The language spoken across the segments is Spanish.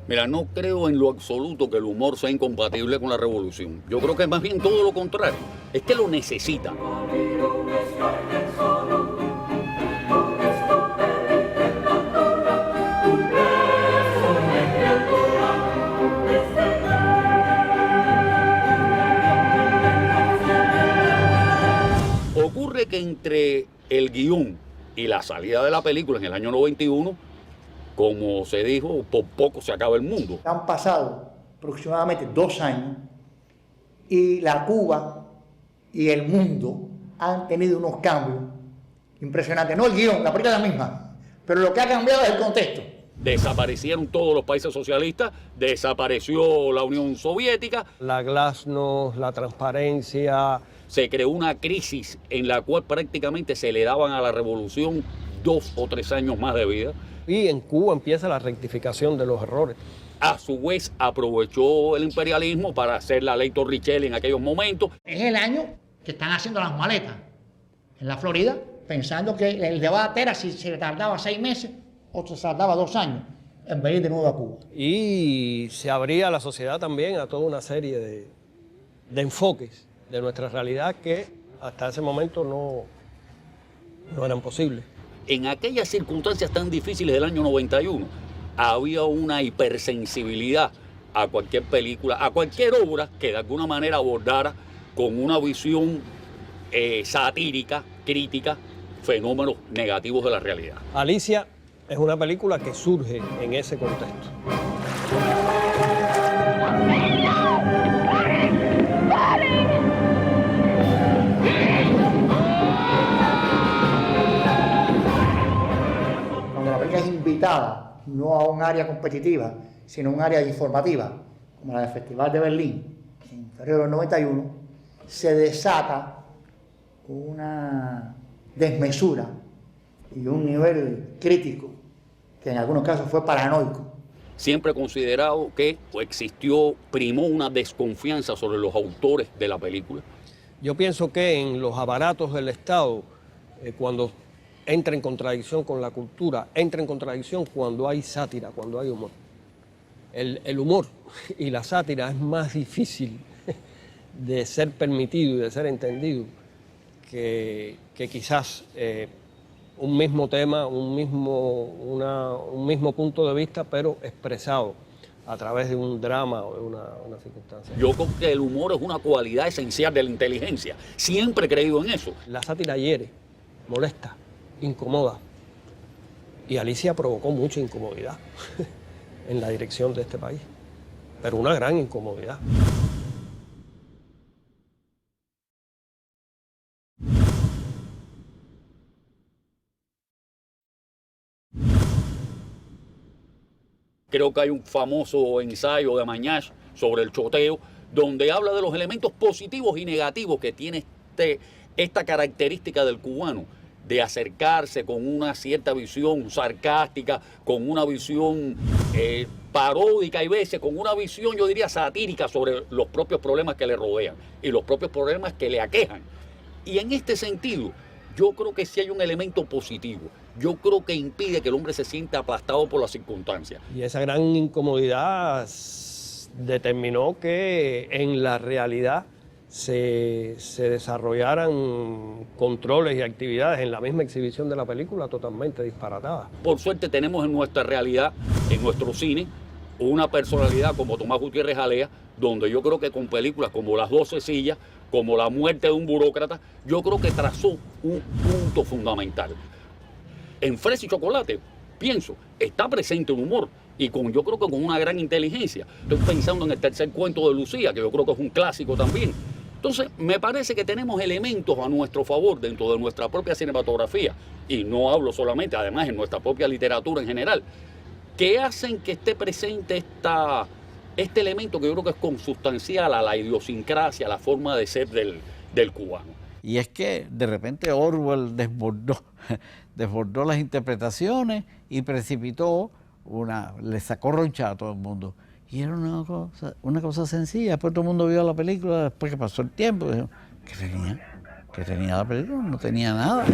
Mira, no creo en lo absoluto que el humor sea incompatible con la revolución. Yo creo que es más bien todo lo contrario. Es que lo necesita. Ocurre que entre el guión y la salida de la película en el año 91, como se dijo, por poco se acaba el mundo. Han pasado aproximadamente 2 años y la Cuba y el mundo han tenido unos cambios impresionantes. No el guión, la película es la misma, pero lo que ha cambiado es el contexto. Desaparecieron todos los países socialistas, desapareció la Unión Soviética. La glasnost, la transparencia. Se creó una crisis en la cual prácticamente se le daban a la revolución 2 o 3 años más de vida. Y en Cuba empieza la rectificación de los errores. A su vez aprovechó el imperialismo para hacer la ley Torricelli en aquellos momentos. Es el año que están haciendo las maletas en la Florida, pensando que el debate era si se tardaba 6 meses o se tardaba 2 años en venir de nuevo a Cuba. Y se abría la sociedad también a toda una serie de enfoques de nuestra realidad que hasta ese momento no eran posibles. En aquellas circunstancias tan difíciles del año 91, había una hipersensibilidad a cualquier película, a cualquier obra que de alguna manera abordara con una visión satírica, crítica, fenómenos negativos de la realidad. Alicia es una película que surge en ese contexto. Cuando la película es invitada no a un área competitiva, sino a un área informativa, como la del Festival de Berlín, en febrero del 91, se desata una desmesura y un nivel crítico que en algunos casos fue paranoico. Siempre he considerado que primó una desconfianza sobre los autores de la película. Yo pienso que en los aparatos del Estado, cuando entra en contradicción con la cultura, entra en contradicción cuando hay sátira, cuando hay humor. El humor y la sátira es más difícil de ser permitido y de ser entendido que quizás un mismo tema, un mismo punto de vista, pero expresado a través de un drama o de una circunstancia. Yo creo que el humor es una cualidad esencial de la inteligencia. Siempre he creído en eso. La sátira hiere, molesta, incomoda. Y Alicia provocó mucha incomodidad en la dirección de este país, pero una gran incomodidad. Creo que hay un famoso ensayo de Mañach sobre el choteo, donde habla de los elementos positivos y negativos que tiene esta característica del cubano, de acercarse con una cierta visión sarcástica, con una visión paródica y veces con una visión, yo diría, satírica sobre los propios problemas que le rodean y los propios problemas que le aquejan. Y en este sentido, yo creo que sí hay un elemento positivo. Yo creo que impide que el hombre se sienta aplastado por las circunstancias. Y esa gran incomodidad determinó que en la realidad se desarrollaran controles y actividades en la misma exhibición de la película totalmente disparatadas. Por suerte tenemos en nuestra realidad, en nuestro cine, una personalidad como Tomás Gutiérrez Alea, donde yo creo que con películas como Las 12 sillas, como La muerte de un burócrata, yo creo que trazó un punto fundamental. En Fresa y Chocolate, pienso, está presente el humor y yo creo que con una gran inteligencia. Estoy pensando en el tercer cuento de Lucía, que yo creo que es un clásico también. Entonces, me parece que tenemos elementos a nuestro favor dentro de nuestra propia cinematografía, y no hablo solamente, además, en nuestra propia literatura en general, que hacen que esté presente este elemento que yo creo que es consustancial a la idiosincrasia, a la forma de ser del cubano. Y es que de repente Orwell desbordó las interpretaciones y precipitó le sacó roncha a todo el mundo. Y era una cosa sencilla. Después todo el mundo vio la película, después que pasó el tiempo, dijo, ¿qué tenía la película? No tenía nada.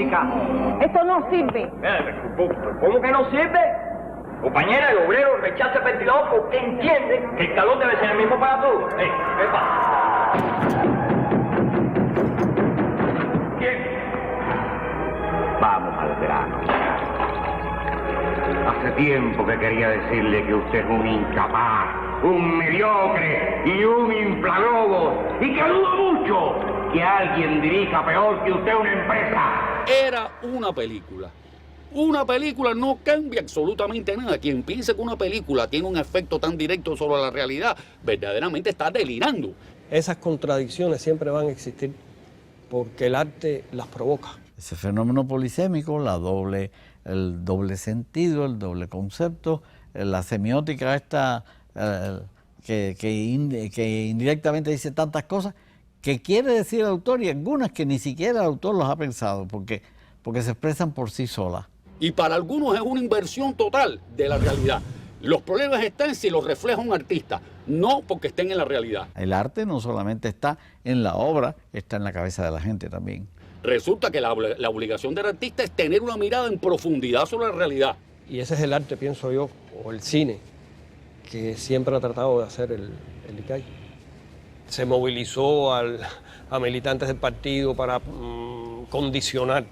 chica. Esto no sirve. ¿Cómo que no sirve? Compañera, el obrero rechaza el ventilador porque entiende que el calor debe ser el mismo para todos. ¿Qué pasa? ¿Quién? Vamos al grano. Hace tiempo que quería decirle que usted es un incapaz, un mediocre y un inflaglobos, y que dudo mucho que alguien dirija peor que usted una empresa. Era una película. Una película no cambia absolutamente nada. Quien piense que una película tiene un efecto tan directo sobre la realidad, verdaderamente está delirando. Esas contradicciones siempre van a existir porque el arte las provoca. Ese fenómeno polisémico, el doble sentido, el doble concepto, la semiótica esta que indirectamente dice tantas cosas que quiere decir el autor y algunas que ni siquiera el autor los ha pensado porque se expresan por sí solas. Y para algunos es una inversión total de la realidad. Los problemas están si los refleja un artista, no porque estén en la realidad. El arte no solamente está en la obra, está en la cabeza de la gente también. Resulta que la obligación del artista es tener una mirada en profundidad sobre la realidad. Y ese es el arte, pienso yo, o el cine, que siempre ha tratado de hacer el ICAI. Se movilizó a militantes del partido para condicionar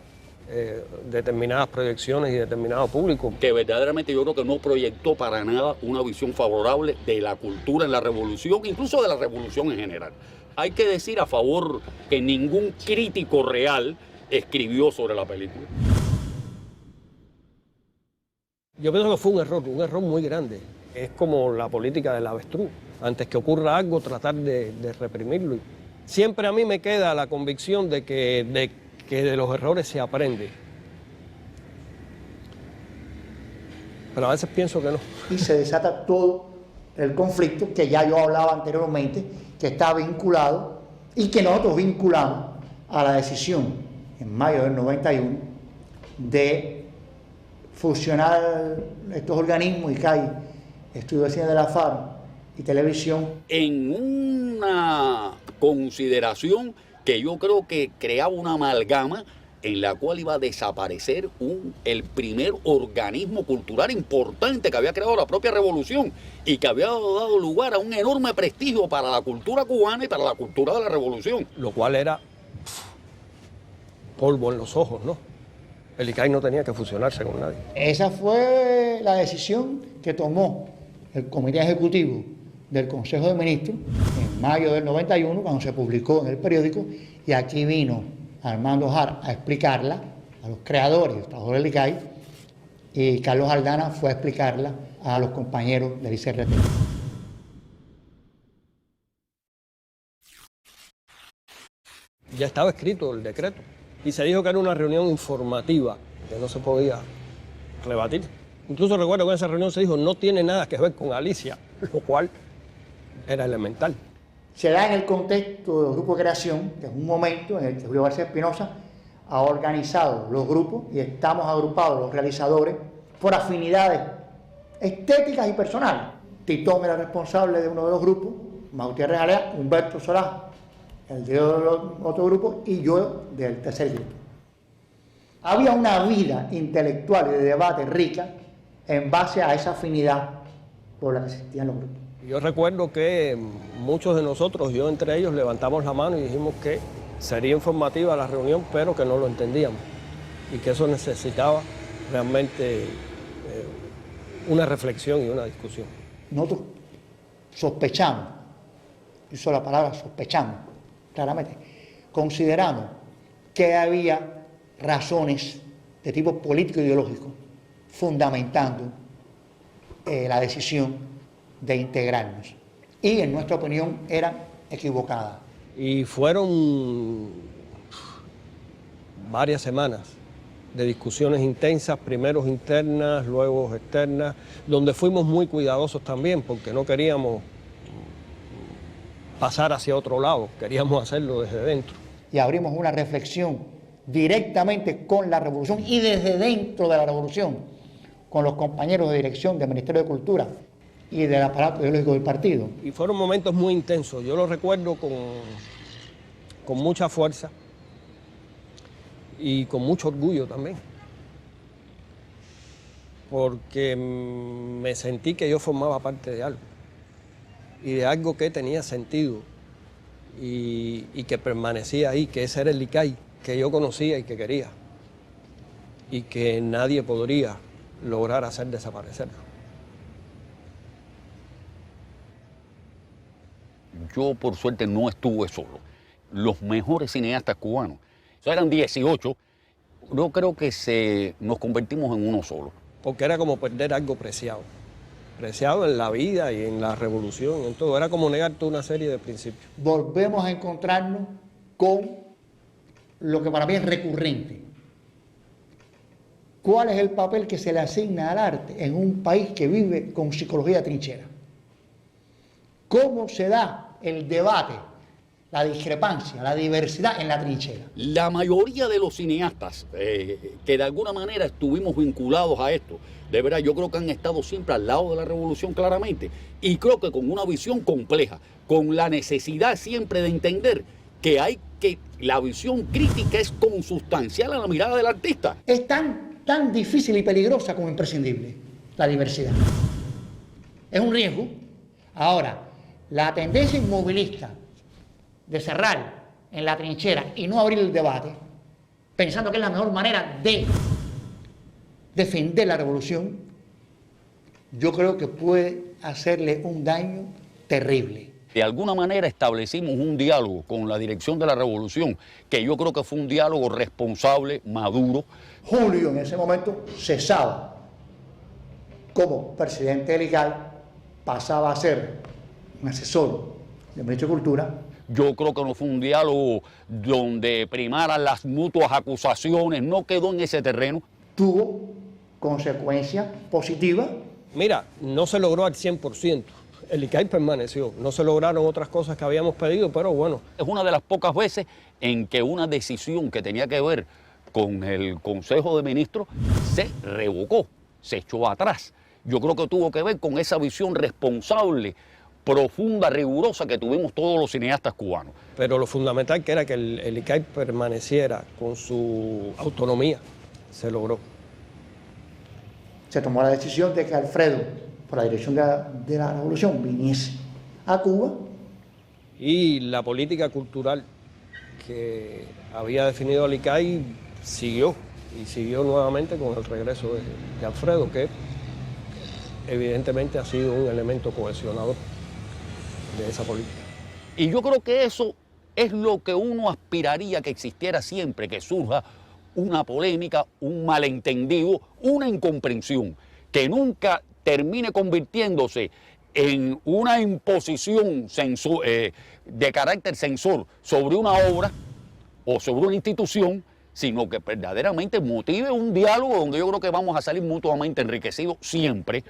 determinadas proyecciones y determinado público. Que verdaderamente yo creo que no proyectó para nada una visión favorable de la cultura en la revolución, incluso de la revolución en general. Hay que decir a favor que ningún crítico real escribió sobre la película. Yo pienso que fue un error muy grande. Es como la política del avestruz. Antes que ocurra algo, tratar de reprimirlo. Siempre a mí me queda la convicción de que de los errores se aprende. Pero a veces pienso que no. Y se desata todo el conflicto que ya yo hablaba anteriormente, que está vinculado y que nosotros vinculamos a la decisión en mayo del 91 de fusionar estos organismos, ICAI, Estudio de Cine de la FARC y Televisión. En una consideración que yo creo que creaba una amalgama en la cual iba a desaparecer el primer organismo cultural importante que había creado la propia revolución y que había dado lugar a un enorme prestigio para la cultura cubana y para la cultura de la revolución. Lo cual era polvo en los ojos, ¿no? El ICAI no tenía que fusionarse con nadie. Esa fue la decisión que tomó el Comité Ejecutivo del Consejo de Ministros en mayo del 91, cuando se publicó en el periódico, y aquí vino Armando Jar a explicarla a los creadores, los trabajadores del ICAI, y Carlos Aldana fue a explicarla a los compañeros del ICRT. Ya estaba escrito el decreto y se dijo que era una reunión informativa, que no se podía rebatir. Incluso recuerdo que en esa reunión se dijo no tiene nada que ver con Alicia, lo cual era elemental. Se da en el contexto del grupo de creación, que es un momento en el que Julio García Espinosa ha organizado los grupos y estamos agrupados los realizadores por afinidades estéticas y personales. Titón era responsable de uno de los grupos, Gutiérrez Alea, Humberto Solás, el de otro grupo, y yo del tercer grupo. Había una vida intelectual y de debate rica en base a esa afinidad por la que existían los grupos. Yo recuerdo que muchos de nosotros, yo entre ellos, levantamos la mano y dijimos que sería informativa la reunión, pero que no lo entendíamos y que eso necesitaba realmente una reflexión y una discusión. Nosotros sospechamos, uso la palabra sospechamos, claramente, consideramos que había razones de tipo político e ideológico fundamentando la decisión de integrarnos. Y en nuestra opinión eran equivocadas. Y fueron varias semanas de discusiones intensas, primero internas, luego externas, donde fuimos muy cuidadosos también porque no queríamos pasar hacia otro lado, queríamos hacerlo desde dentro. Y abrimos una reflexión directamente con la revolución y desde dentro de la revolución, con los compañeros de dirección del Ministerio de Cultura y del aparato ideológico del partido. Y fueron momentos muy intensos, yo lo recuerdo con mucha fuerza y con mucho orgullo también, porque me sentí que yo formaba parte de algo, y de algo que tenía sentido, y que permanecía ahí, que ese era el Licay que yo conocía y que quería, y que nadie podría lograr hacer desaparecer. Yo, por suerte, no estuve solo. Los mejores cineastas cubanos, eso eran 18, yo creo que nos convertimos en uno solo. Porque era como perder algo preciado. Preciado en la vida y en la revolución, en todo. Era como negar toda una serie de principios. Volvemos a encontrarnos con lo que para mí es recurrente. ¿Cuál es el papel que se le asigna al arte en un país que vive con psicología trinchera? ¿Cómo se da el debate, la discrepancia, la diversidad en la trinchera? La mayoría de los cineastas que de alguna manera estuvimos vinculados a esto, de verdad, yo creo que han estado siempre al lado de la revolución claramente, y creo que con una visión compleja, con la necesidad siempre de entender que la visión crítica es consustancial a la mirada del artista. Es tan difícil y peligrosa como imprescindible la diversidad. Es un riesgo. Ahora, la tendencia inmovilista de cerrar en la trinchera y no abrir el debate, pensando que es la mejor manera de defender la revolución, yo creo que puede hacerle un daño terrible. De alguna manera establecimos un diálogo con la dirección de la revolución, que yo creo que fue un diálogo responsable, maduro. Julio en ese momento cesaba como presidente del ICAI, pasaba a ser un asesor del ministro de Cultura. Yo creo que no fue un diálogo donde primaran las mutuas acusaciones, no quedó en ese terreno. Tuvo consecuencias positivas. Mira, no se logró al 100%. El ICAI permaneció. No se lograron otras cosas que habíamos pedido, pero bueno. Es una de las pocas veces en que una decisión que tenía que ver con el Consejo de Ministros se revocó, se echó atrás. Yo creo que tuvo que ver con esa visión responsable, profunda, rigurosa que tuvimos todos los cineastas cubanos. Pero lo fundamental que era que el ICAI permaneciera con su autonomía, se logró. Se tomó la decisión de que Alfredo, por la dirección de la revolución, viniese a Cuba. Y la política cultural que había definido el ICAI siguió, y siguió nuevamente con el regreso de Alfredo, que evidentemente ha sido un elemento cohesionador de esa política. Y yo creo que eso es lo que uno aspiraría que existiera siempre, que surja una polémica, un malentendido, una incomprensión, que nunca termine convirtiéndose en una imposición de carácter censor sobre una obra o sobre una institución, sino que verdaderamente motive un diálogo donde yo creo que vamos a salir mutuamente enriquecidos siempre.